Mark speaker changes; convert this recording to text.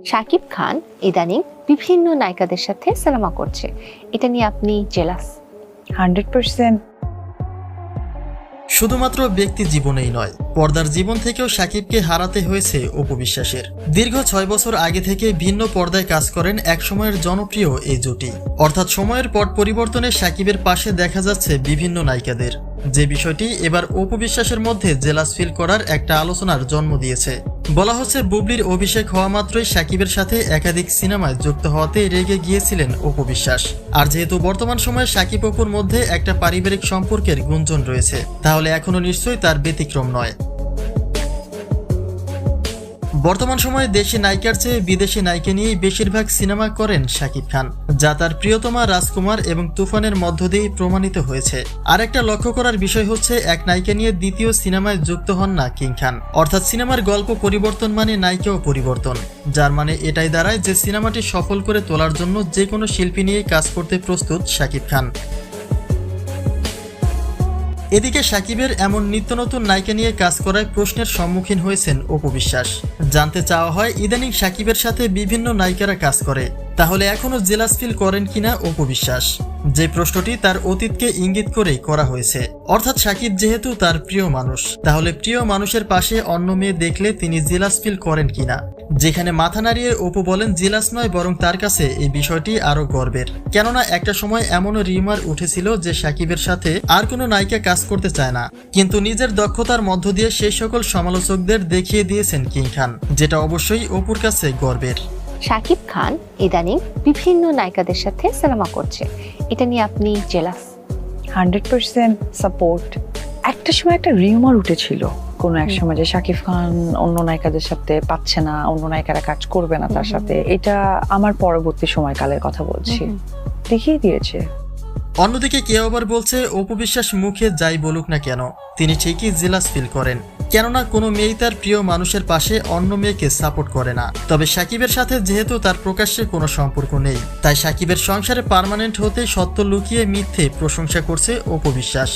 Speaker 1: শাকিব খান ইদানিং বিভিন্ন নায়িকাদের সাথে সিনেমা করছে, এটা নিয়ে আপনি জেলাস?
Speaker 2: 100%।
Speaker 3: শুধুমাত্র ব্যক্তি জীবনেই নয়, পর্দার জীবন থেকেও শাকিবকে হারাতে হয়েছে অপু বিশ্বাসের। দীর্ঘ 6 বছর আগে থেকে ভিন্ন পর্দায় কাজ করেন একসময়ের জনপ্রিয় এই জুটি। অর্থাৎ সময়ের পট পরিবর্তনে শাকিবের পাশে দেখা যাচ্ছে বিভিন্ন নায়িকাদের, যে বিষয়টি এবার অপু বিশ্বাসের মধ্যে জেলাস ফিল করার একটা আলোচনার জন্ম দিয়েছে। বলা হচ্ছে বুবলির অভিষেক হওয়া মাত্রই শাকিবের সাথে একাধিক সিনেমায় যুক্ত হওয়াতে রেগে গিয়েছিলেন অপু বিশ্বাস। আর যেহেতু বর্তমান সময়ে শাকিব অপুর মধ্যে একটা পারিবারিক সম্পর্কের গুঞ্জন রয়েছে, তাহলে এখনো নিশ্চয়ই তার ব্যতিক্রম নয়। বর্তমান সময়ে দেশি নায়িকার চেয়ে বিদেশি নায়িকা নিয়েই বেশিরভাগ সিনেমা করেন শাকিব খান, যা তার প্রিয়তমা রাজকুমার এবং তুফানের মধ্য দিয়েই প্রমাণিত হয়েছে। আর একটা লক্ষ্য করার বিষয় হচ্ছে, এক নায়িকা নিয়ে দ্বিতীয় সিনেমায় যুক্ত হন না কিং খান। অর্থাৎ সিনেমার গল্প পরিবর্তন মানে নায়িকাও পরিবর্তন, যার মানে এটাই দাঁড়ায় যে সিনেমাটি সফল করে তোলার জন্য যে কোনো শিল্পী নিয়েই কাজ করতে প্রস্তুত শাকিব খান। এদিকে শাকিবের এমন নিত্য নতুন নায়িকা নিয়ে কাজ করায় প্রশ্নের সম্মুখীন হয়েছেন অপু বিশ্বাস। জানতে চাওয়া হয়, ইদানিং শাকিবের সাথে বিভিন্ন নায়িকারা কাজ করে, তাহলে এখনো জেলাস ফিল করেন কিনা অপু বিশ্বাস? যে প্রশ্নটি তার অতীতকে ইঙ্গিত করেই করা হয়েছে। অর্থাৎ শাকিব যেহেতু তার প্রিয় মানুষ, তাহলে প্রিয় মানুষের পাশে অন্য মেয়ে দেখলে তিনি জেলাস ফিল করেন কিনা? যেখানে মাথা নাড়িয়ে অপু বলেন, জেলাস নয়, বরং তার কাছে এই বিষয়টি আরো গর্বের। কেননা একটা সময় এমনও রিউমার উঠেছিল যে শাকিবের সাথে আর কোনো নায়িকা কাজ করতে চায় না, কিন্তু নিজের দক্ষতার মধ্য দিয়ে সেই সকল সমালোচকদের দেখিয়ে দিয়েছেন কিং খান, যেটা অবশ্যই অপুর কাছে গর্বের।
Speaker 1: শাকিব খান ইদানিং বিভিন্ন নায়িকাদের সাথে সিনেমা করছে, এটা নিয়ে আপনি জেলাস?
Speaker 2: 100% সাপোর্ট। একটা সময় একটা রিউমার উঠেছিল কোন এক সময় যে শাকিব খান অন্য নায়িকাদের সাথে পাচ্ছে না, অন্য নায়িকারা কাজ করবে না তার সাথে। এটা আমার পরবর্তী সময়কালের কথা বলছি, দেখিয়ে দিয়েছে।
Speaker 3: অন্যদিকে কেউ আবার বলছে, অপু বিশ্বাস মুখে যাই বলুক না কেন, তিনি ঠিকই জেলাস ফিল করেন। কেননা কোনো মেয়েই তার প্রিয় মানুষের পাশে অন্য মেয়েকে সাপোর্ট করে না। তবে শাকিবের সাথে যেহেতু তার প্রকাশ্যে কোনো সম্পর্ক নেই, তাই শাকিবের সংসারে পার্মানেন্ট হতে সত্য লুকিয়ে মিথ্যে প্রশংসা করছে অপু বিশ্বাস।